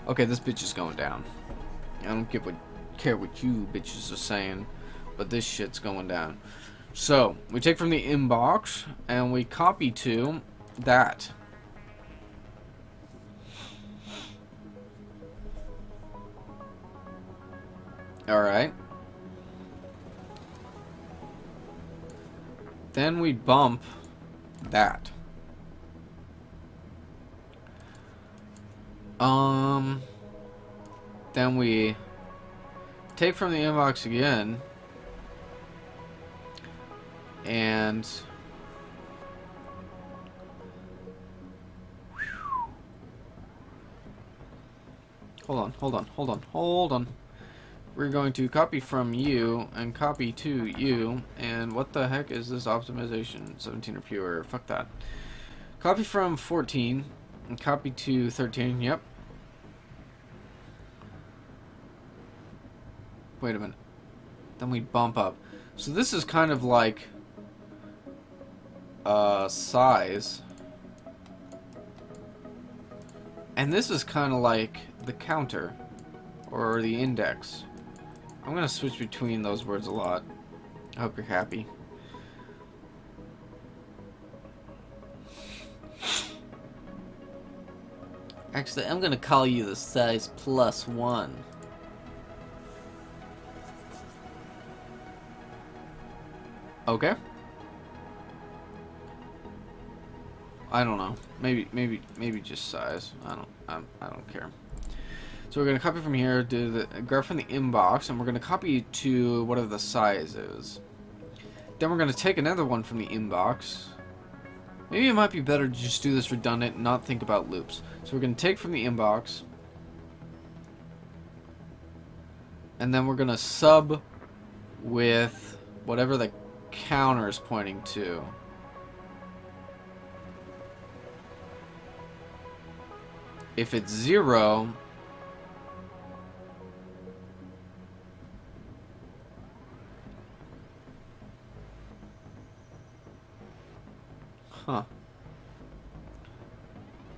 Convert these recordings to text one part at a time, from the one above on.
Okay, this bitch is going down. I don't care what you bitches are saying, but this shit's going down. So, we take from the inbox, and we copy to that. Alright. Then we bump that. Then we take from the inbox again. And hold on. We're going to copy from you and copy to you. And what the heck is this optimization? 17 or fewer. Fuck that. Copy from 14 and copy to 13. Yep. Wait a minute. Then we bump up. So this is kind of like size. And this is kind of like the counter or the index. I'm going to switch between those words a lot. I hope you're happy. Actually, I'm going to call you the size +1. Okay. I don't know. Maybe just size. I don't care. So we're gonna copy from here, grab from the inbox, and we're gonna copy to whatever the size is. Then we're gonna take another one from the inbox. Maybe it might be better to just do this redundant and not think about loops. So we're gonna take from the inbox, and then we're gonna sub with whatever the counter is pointing to. If it's 0, huh.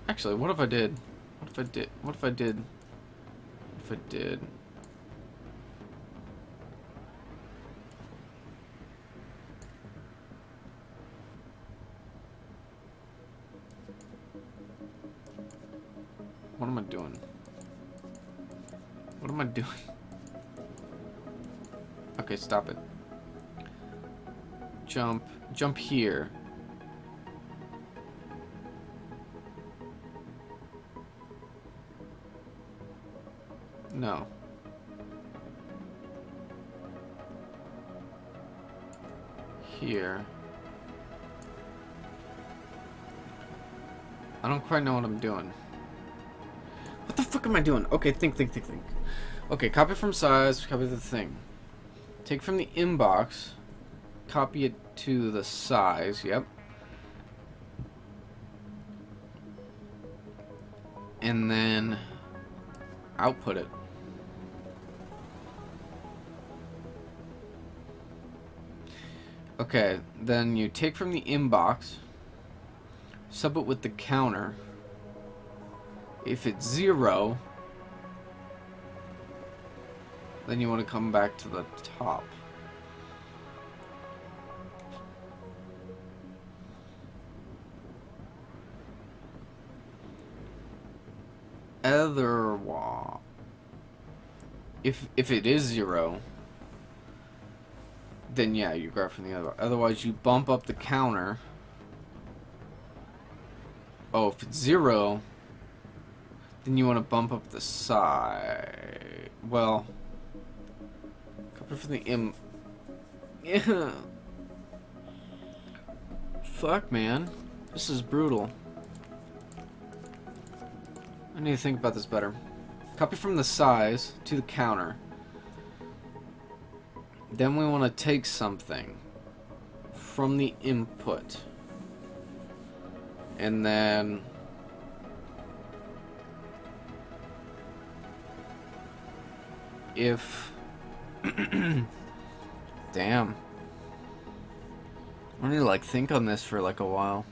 Actually, what if I did? What if I did? What if I did? What if I did? What am I doing? What am I doing? Okay, stop it. Jump here. No. Here. I don't quite know what I'm doing. What the fuck am I doing? Okay, think. Okay, copy from size, copy the thing. Take from the inbox, copy it to the size, yep. And then output it. Okay, then you take from the inbox, sub it with the counter. If it's 0, then you want to come back to the top. Otherwise, if it is 0, then yeah, you grab from the other. Otherwise, you bump up the counter. Oh, if it's 0, then you want to bump up the side. Well, copy from the Yeah. Fuck, man. This is brutal. I need to think about this better. Copy from the size to the counter. Then we want to take something from the input. And then if damn, I need to like think on this for like a while.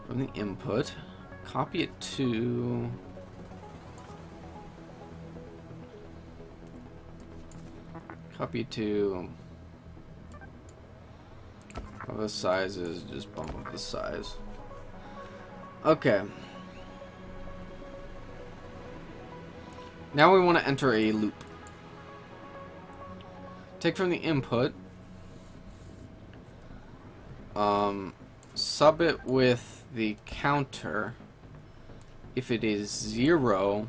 from the input, copy it to the sizes, just bump up the size. Okay. Now we want to enter a loop. Take from the input, sub it with the counter. If it is 0,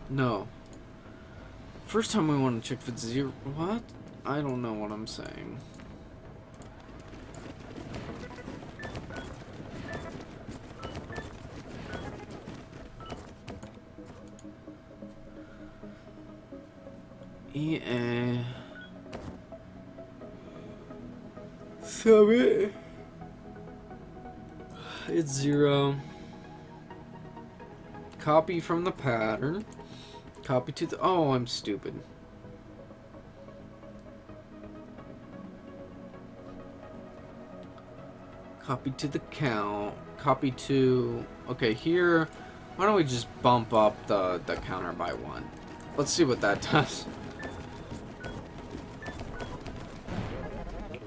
no. First time we want to check if it's 0. What? I don't know what I'm saying. EA. Sub it. It's 0. Copy from the pattern. Copy to the... Oh, I'm stupid. Copy to the count. Copy to... Okay, here... Why don't we just bump up the counter by 1? Let's see what that does.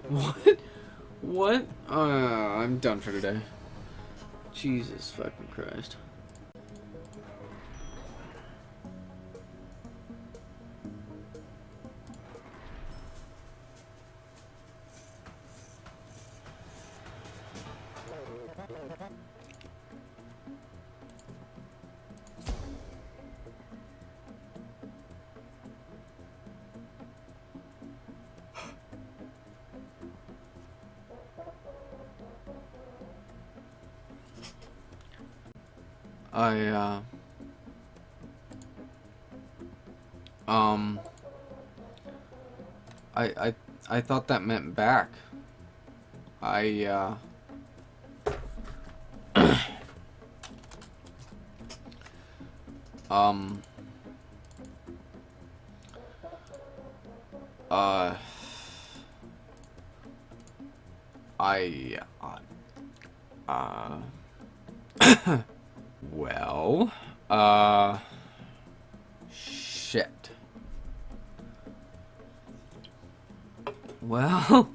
What? What? I'm done for today. Jesus fucking Christ. I thought that meant back. I well, shit. Well,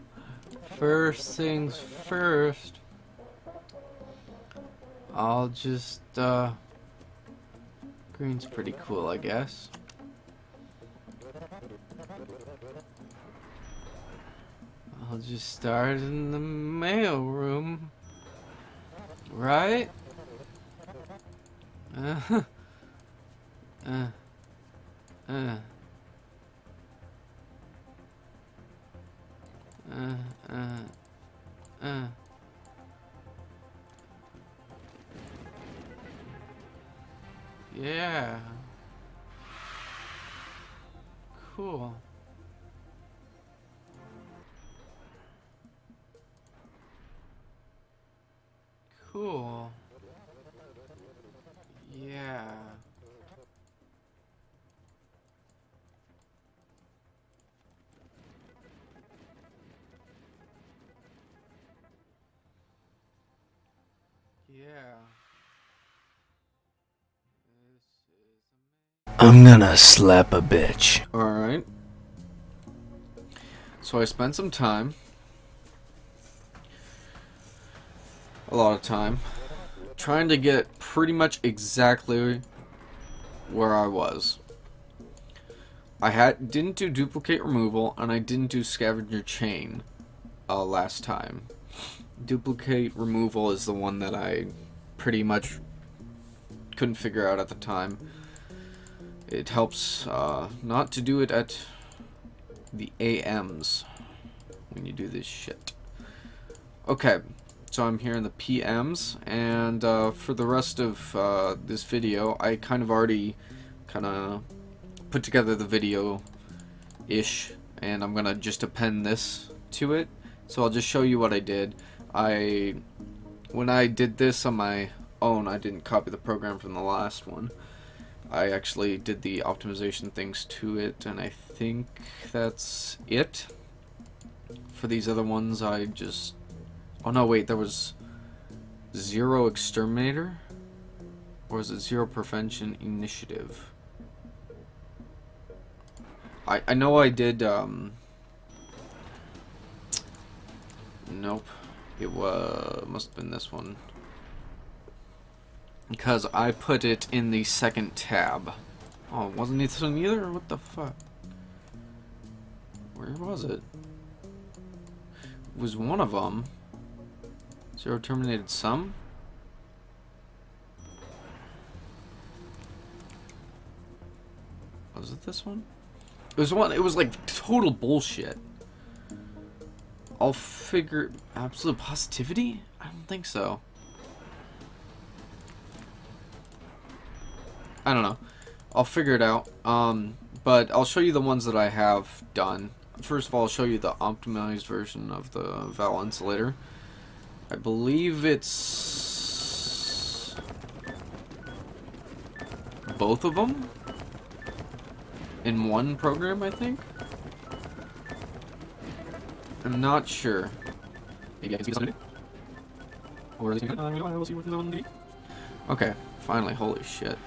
first things first, I'll just, green's pretty cool, I guess. I'll just start in the mail room, right? Yeah. Cool. Cool. Yeah. Yeah. I'm gonna slap a bitch. Alright. So I spent some time. A lot of time. Trying to get pretty much exactly where I was. I didn't do duplicate removal, and I didn't do scavenger chain last time. Duplicate removal is the one that I pretty much couldn't figure out at the time. It helps not to do it at the AMs when you do this shit. Okay, so I'm here in the PMs, and for the rest of this video, I kind of already put together the video-ish, and I'm gonna just append this to it. So I'll just show you what I did. When I did this on my own, I didn't copy the program from the last one. I actually did the optimization things to it, and I think that's it. For these other ones, I just... Oh no, wait, there was Zero Exterminator? Or is it Zero Prevention Initiative? I know I did, Nope. It must have been this one. Because I put it in the second tab. Oh, it wasn't this one either? What the fuck? Where was it? It was one of them. Zero terminated some? Was it this one? It was one. It was like total bullshit. I'll figure... Absolute positivity? I don't think so. I don't know. I'll figure it out. But I'll show you the ones that I have done. First of all, I'll show you the optimized version of the valve insulator. I believe it's both of them in one program, I think. I'm not sure. Maybe I can see something. Or is it we'll see what this one. Okay, finally, holy shit.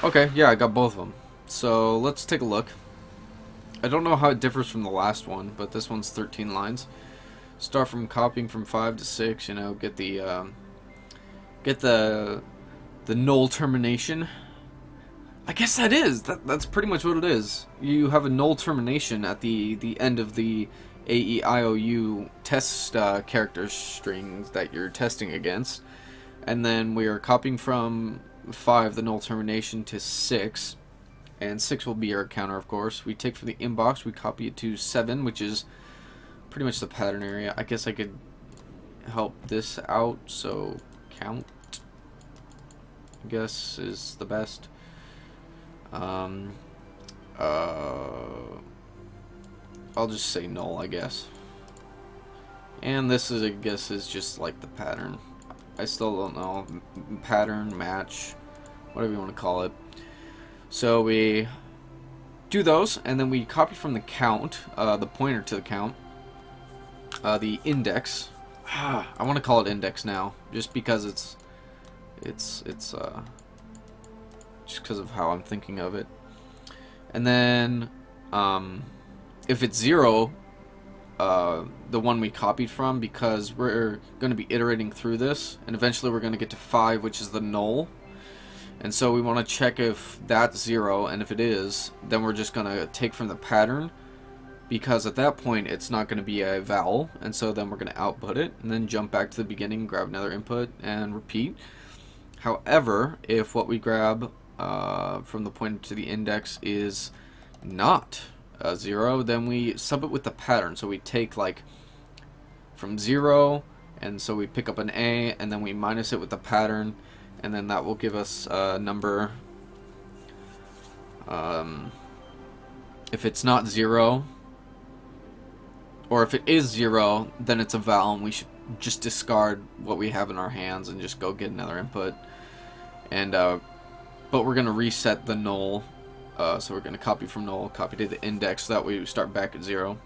Okay, yeah, I got both of them. So let's take a look. I don't know how it differs from the last one, but this one's 13 lines. Start from copying from 5 to 6. You know, get the null termination. I guess that is that's pretty much what it is. You have a null termination at the end of the AEIOU test character strings that you're testing against, and then we are copying from 5 the null termination to 6, and 6 will be our counter, of course. We take from the inbox, we copy it to 7, which is pretty much the pattern area. I guess I could help this out, so count, I guess, is the best. I'll just say null, I guess. And this is, I guess, is just like the pattern. I still don't know. Pattern, match, whatever you want to call it. So we do those, and then we copy from the count, the pointer to the count, the index. I want to call it index now, just because it's just because of how I'm thinking of it. And then, if it's 0, the one we copied from, because we're going to be iterating through this, and eventually we're going to get to 5, which is the null. And so we want to check if that's 0, and if it is, then we're just going to take from the pattern, because at that point it's not going to be a val, and so then we're going to output it, and then jump back to the beginning, grab another input, and repeat. However, if what we grab from the pointer to the index is not 0, then we sub it with the pattern. So we take like from 0, and so we pick up an A, and then we minus it with the pattern, and then that will give us a number. If it's not 0, or if it is 0, then it's a val, and we should just discard what we have in our hands and just go get another input. And but we're gonna reset the null. So we're going to copy from null, copy to the index, so that way we start back at 0.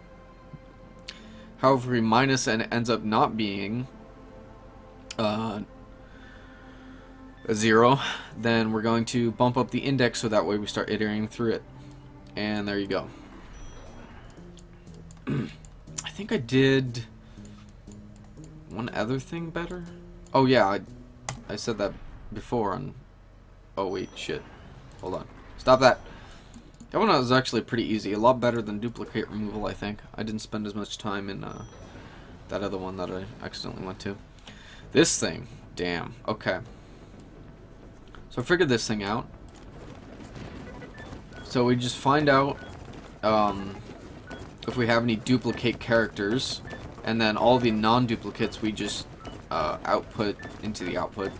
However, we minus and it ends up not being a 0, then we're going to bump up the index so that way we start iterating through it. And there you go. I think I did one other thing better. Oh yeah, I said that before on... Oh wait, shit. Hold on. Stop that. That one was actually pretty easy. A lot better than duplicate removal, I think. I didn't spend as much time in that other one that I accidentally went to. This thing. Damn. Okay. So I figured this thing out. So we just find out if we have any duplicate characters, and then all the non-duplicates we just output into the output.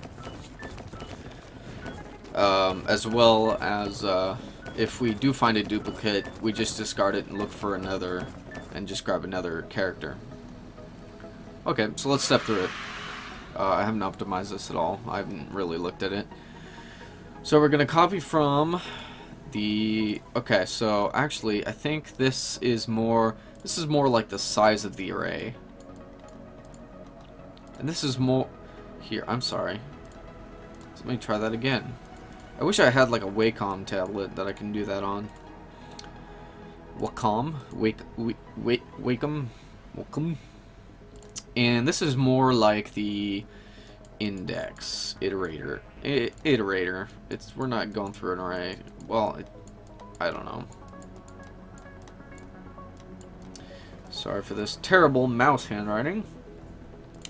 As well as if we do find a duplicate, we just discard it and look for another, and just grab another character. Okay, so let's step through it. I haven't optimized this at all. I haven't really looked at it. So we're going to copy from the... Okay, so actually I think this is more This is more like the size of the array. And this is more... Here, I'm sorry. So let me try that again. I wish I had like a Wacom tablet that I can do that on. Wacom? Wacom? And this is more like the index iterator. We're not going through an array. Well, I don't know. Sorry for this terrible mouse handwriting.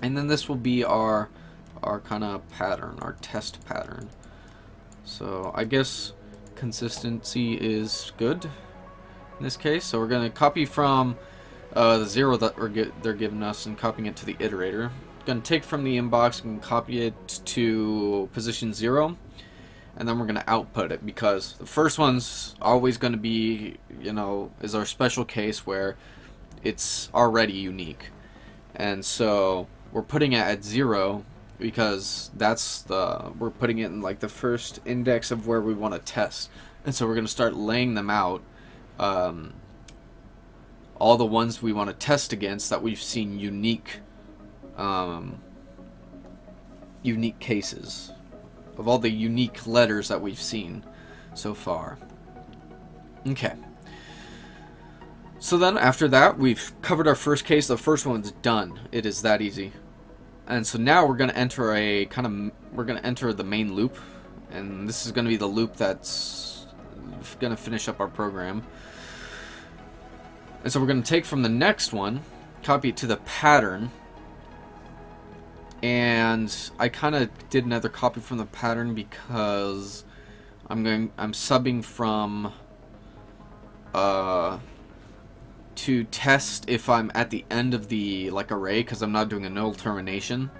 And then this will be our kind of pattern, our test pattern. So I guess consistency is good in this case. So we're going to copy from the 0 that they're giving us and copying it to the iterator. Going to take from the inbox and copy it to position 0, and then we're going to output it, because the first one's always going to be, you know, is our special case where it's already unique. And so we're putting it at 0 because that's we're putting it in like the first index of where we want to test. And so we're going to start laying them out, all the ones we want to test against that we've seen unique cases of all the unique letters that we've seen so far. Okay. So then after that, we've covered our first case. The first one's done. It is that easy. And so now we're going to enter we're going to enter the main loop, and this is going to be the loop that's going to finish up our program. And so we're going to take from the next one, copy it to the pattern. And I kind of did another copy from the pattern because I'm subbing from to test if I'm at the end of the array, because I'm not doing a null termination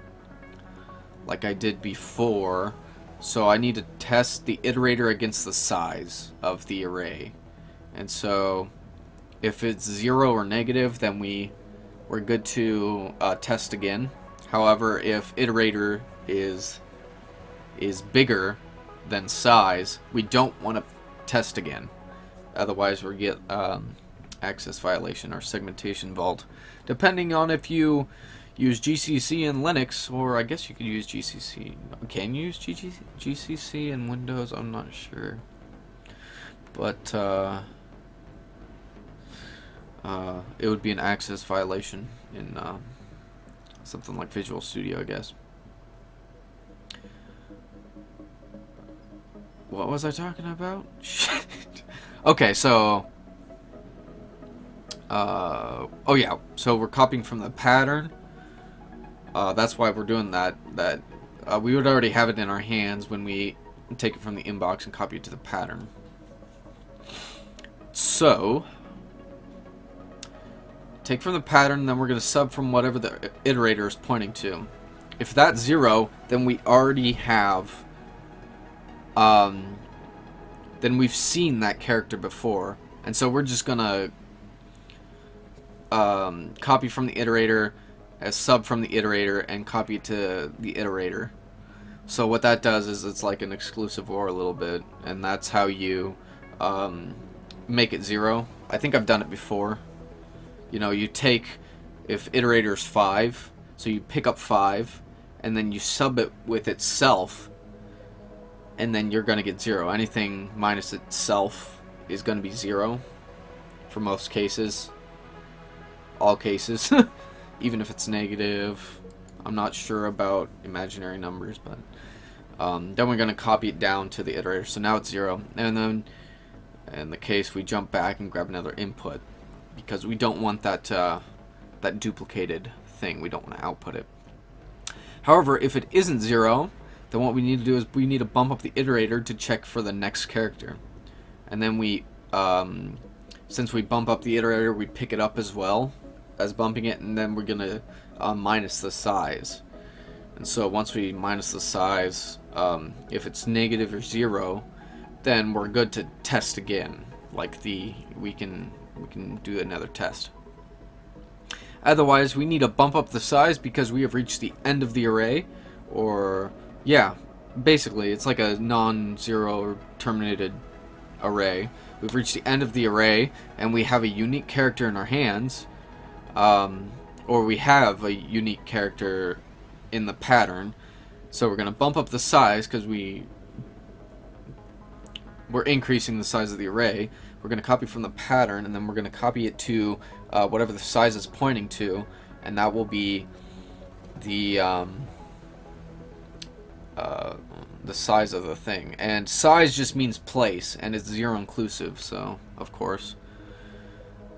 like I did before. So I need to test the iterator against the size of the array. And so if it's 0 or negative, then we're good to test again. However, if iterator is bigger than size, we don't want to test again. Otherwise, we'll get access violation or segmentation vault, depending on if you use GCC in Linux, or I guess you could use GCC. Can you use GCC in Windows? I'm not sure, but it would be an access violation in something like Visual Studio, I guess. What was I talking about? Shit. Okay, so oh yeah, so we're copying from the pattern. That's why we're doing that. We would already have it in our hands when we take it from the inbox and copy it to the pattern. So take from the pattern, then we're going to sub from whatever the iterator is pointing to. If that's 0, then we already have, then we've seen that character before. And so we're just going to copy from the iterator, as sub from the iterator, and copy it to the iterator. So what that does is it's like an exclusive OR a little bit, and that's how you make it 0. I think I've done it before. You know, you take, if iterator is 5, so you pick up 5, and then you sub it with itself, and then you're going to get 0. Anything minus itself is going to be 0 for most cases. All cases. Even if it's negative. I'm not sure about imaginary numbers, but then we're going to copy it down to the iterator. So now it's 0. And then in the case, we jump back and grab another input, because we don't want that that duplicated thing. We don't want to output it. However, if it isn't 0, then what we need to do is we need to bump up the iterator to check for the next character. And then we, since we bump up the iterator, we pick it up as well as bumping it, and then we're going to minus the size. And so once we minus the size, if it's negative or 0, then we're good to test again. Like we can do another test. Otherwise, we need to bump up the size because we have reached the end of the array, or yeah, basically it's like a non-zero or terminated array. We've reached the end of the array, and we have a unique character in our hands, or we have a unique character in the pattern. So we're going to bump up the size because we're increasing the size of the array. We're going to copy from the pattern, and then we're going to copy it to whatever the size is pointing to, and that will be the size of the thing. And size just means place, and it's 0 inclusive, so of course,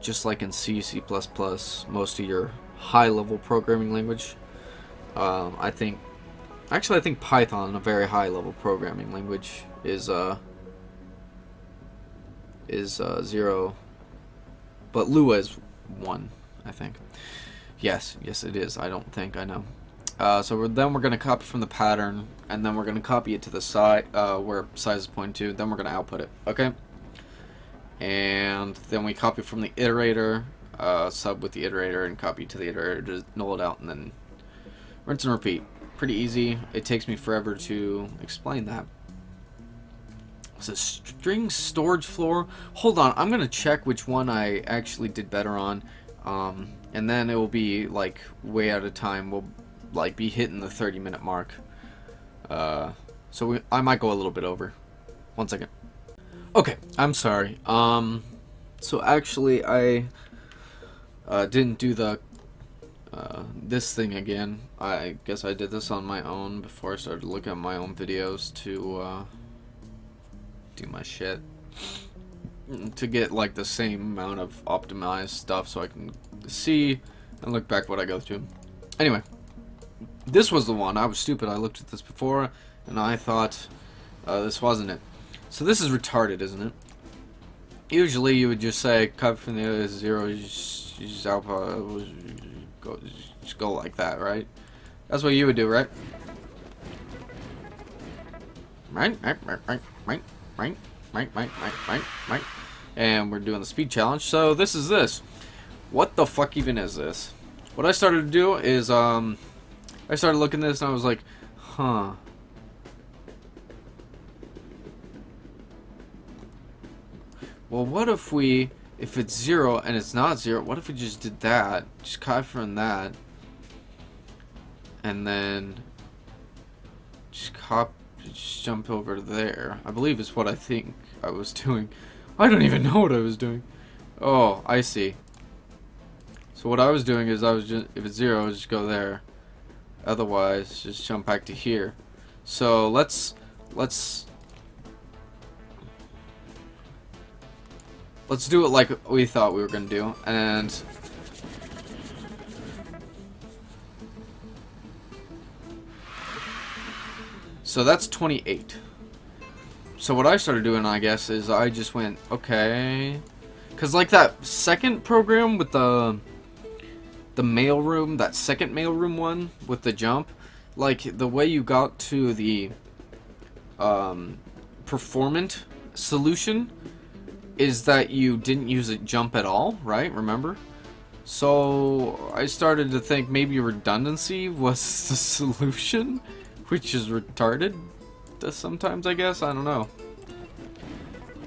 just like in C, C++, most of your high-level programming language, I think Python, a very high-level programming language, is 0, but Lua is 1, I think. Yes, it is. I don't think, I know. So then we're going to copy from the pattern, and then we're going to copy it to the side, where size is pointing to, then we're going to output it, okay? And then we copy from the iterator, sub with the iterator, and copy to the iterator to null it out, and then rinse and repeat. Pretty easy. It takes me forever to explain that. It's a string storage floor. Hold on, I'm gonna check which one I actually did better on, and then it will be like way out of time. We'll like be hitting the 30-minute mark. So I might go a little bit over. 1 second. Okay, I'm sorry. So actually I didn't do the this thing again. I guess I did this on my own before I started looking at my own videos to do my shit, to get like the same amount of optimized stuff so I can see and look back what I go through. Anyway, this was the one. I was stupid. I looked at this before and I thought this wasn't it. So this is retarded, isn't it? Usually you would just say cut from the 0, you just output, just go like that, right? That's what you would do, right? Right. And we're doing the speed challenge. So this is this. What the fuck even is this? What I started to do is I started looking at this and I was like, huh. Well, what if if it's 0 and it's not 0, what if we just did that? Just copy from that. And then just jump over there. I believe is what I think I was doing. I don't even know what I was doing. Oh, I see. So what I was doing is if it's 0, just go there. Otherwise, just jump back to here. So let's do it like we thought we were gonna do, and so that's 28. So what I started doing, I guess, is I just went, okay, because like that second program with the mailroom, that second mailroom one with the jump, like the way you got to the performant solution is that you didn't use a jump at all, right? Remember? So I started to think maybe redundancy was the solution, which is retarded sometimes, I guess. I don't know.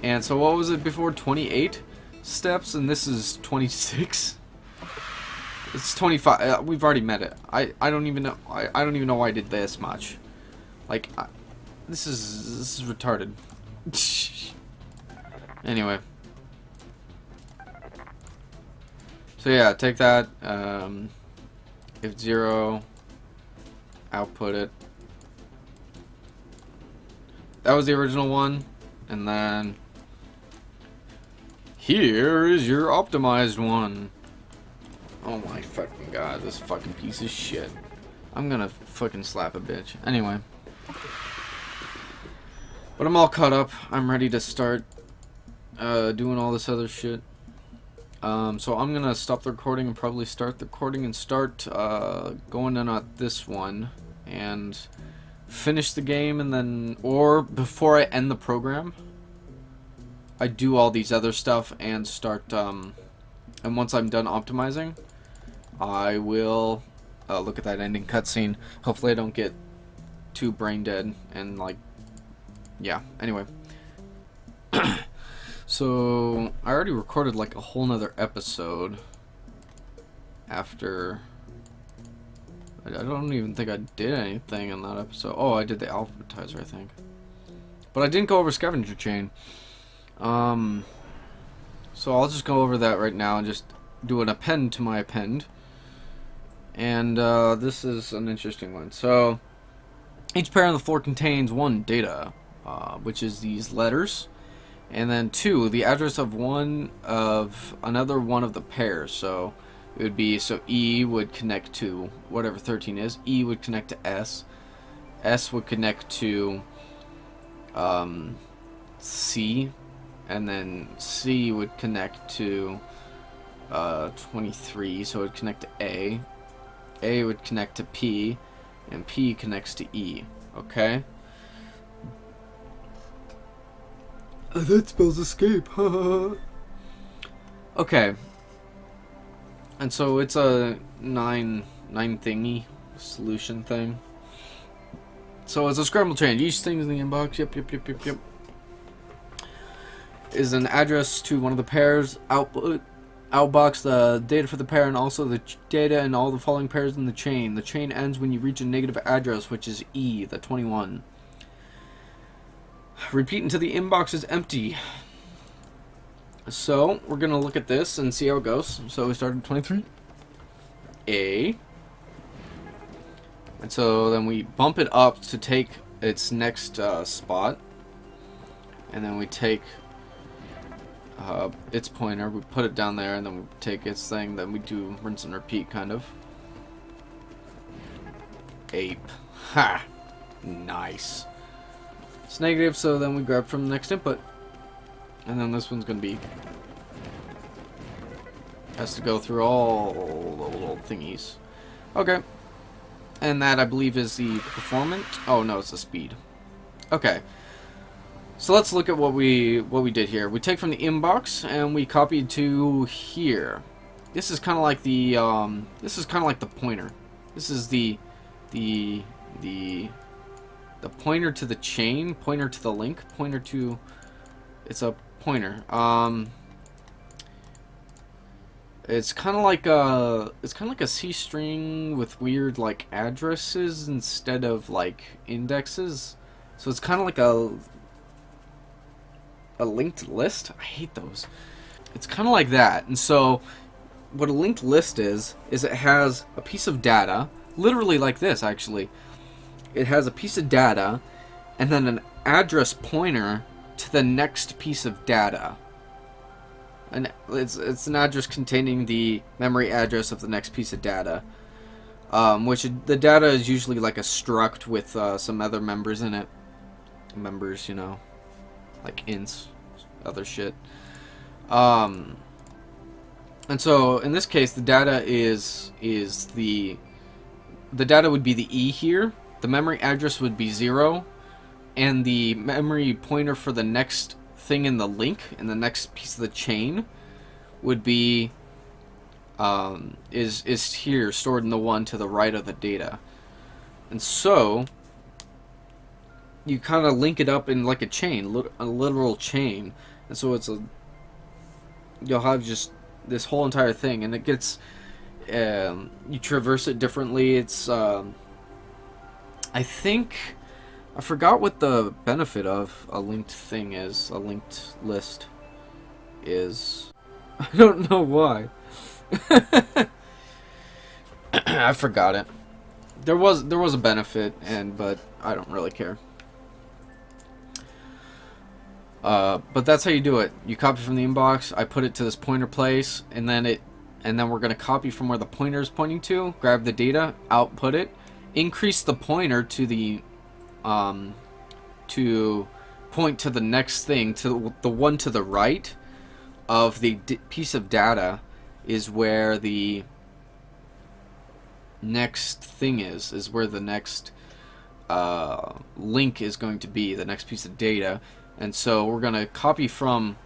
And so what was it before? 28 steps, and this is 26. It's 25. We've already met it. I don't even know. I don't even know why I did this much. Like, this is retarded. Anyway. So yeah, take that. If 0, output it. That was the original one, and then here is your optimized one. Oh my fucking god, this fucking piece of shit. I'm gonna fucking slap a bitch. Anyway. But I'm all caught up. I'm ready to start doing all this other shit. So I'm gonna stop the recording and probably start the recording and start going in at this one and finish the game, and then, or before I end the program, I do all these other stuff and start and once I'm done optimizing, I will look at that ending cutscene. Hopefully I don't get too brain dead and like, yeah, anyway. So I already recorded like a whole nother episode after. I don't even think I did anything in that episode. Oh, I did the alphabetizer, I think. But I didn't go over scavenger chain. So I'll just go over that right now and just do an append to my append. And this is an interesting one. So each pair on the floor contains 1 data, which is these letters, and then 2 the address of another one of the pairs. So it would be, so E would connect to whatever 13 is. E would connect to S. S would connect to C, and then C would connect to 23, so it would connect to A. A would connect to P, and P connects to E. Okay? That spells escape. Okay. And so it's a 9 thingy solution thing. So it's a scramble change. Each thing in the inbox, yep, is an address to one of the pairs. Outbox the data for the pair and also the data in all the following pairs in the chain. The chain ends when you reach a negative address, which is E, the 21. Repeat until the inbox is empty. So we're gonna look at this and see how it goes. So we started 23 A, and so then we bump it up to take its next spot, and then we take its pointer, we put it down there, and then we take its thing, then we do rinse and repeat, kind of. Ape. Ha! Nice. It's negative, so then we grab from the next input. And then this one's gonna be... has to go through all the little thingies. Okay. And that, I believe, is the performance. Oh, no, it's the speed. Okay. So let's look at what we did here. We take from the inbox and we copied to here. This is kind of like the pointer. This is the pointer to the chain, pointer to the link, pointer to. It's a pointer. It's kind of like a C string with weird like addresses instead of like indexes. So it's kind of like a linked list. I hate those. It's kind of like that. And so what a linked list is it has a piece of data, literally like this actually. It has a piece of data and then an address pointer to the next piece of data. And it's an address containing the memory address of the next piece of data. Which the data is usually like a struct with some other members in it. Members, you know, like ints, other shit. And so in this case, the data is the data would be the E here. The memory address would be 0, and the memory pointer for the next thing in the link, in the next piece of the chain, would be is here, stored in the one to the right of the data. And so you kind of link it up in like a chain, a literal chain. And so you'll have just this whole entire thing, and it gets you traverse it differently. It's I think I forgot what the benefit of a linked thing is. A linked list is. I don't know why. I forgot it. There was a benefit, but I don't really care. But that's how you do it. You copy from the inbox. I put it to this pointer place, and then we're gonna copy from where the pointer is pointing to. Grab the data, output it, increase the pointer to the to point to the next thing, to the one to the right of the piece of data is where the next thing is where the next link is going to be, the next piece of data. And so we're going to copy from,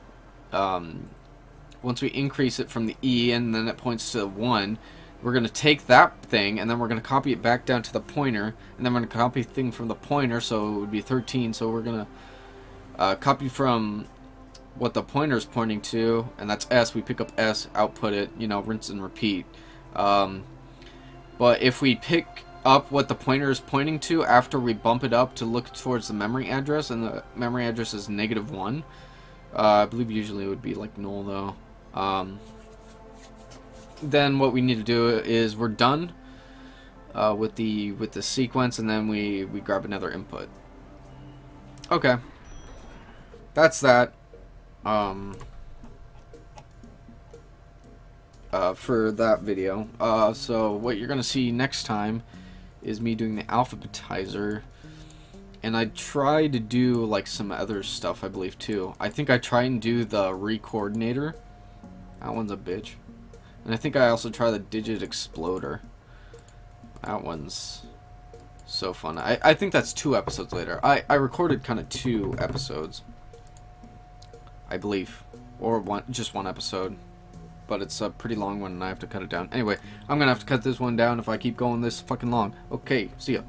once we increase it from the E and then it points to 1, we're going to take that thing and then we're going to copy it back down to the pointer, and then we're going to copy thing from the pointer, so it would be 13. So we're going to copy from what the pointer is pointing to, and that's S. We pick up S, output it, you know, rinse and repeat. But if we pick up what the pointer is pointing to after we bump it up to look towards the memory address, and the memory address is -1, I believe usually it would be like null though. Then what we need to do is we're done with the sequence, and then we grab another input. Okay, that's that. For that video. So what you're gonna see next time is me doing the alphabetizer, and I try to do like some other stuff, I believe, too. I think I try and do the recoordinator. That one's a bitch. And I think I also try the digit exploder. That one's so fun. I think that's 2 episodes later. I recorded kind of 2 episodes, I believe, or just one episode, but it's a pretty long one and I have to cut it down. Anyway, I'm gonna have to cut this one down if I keep going this fucking long. Okay, see ya.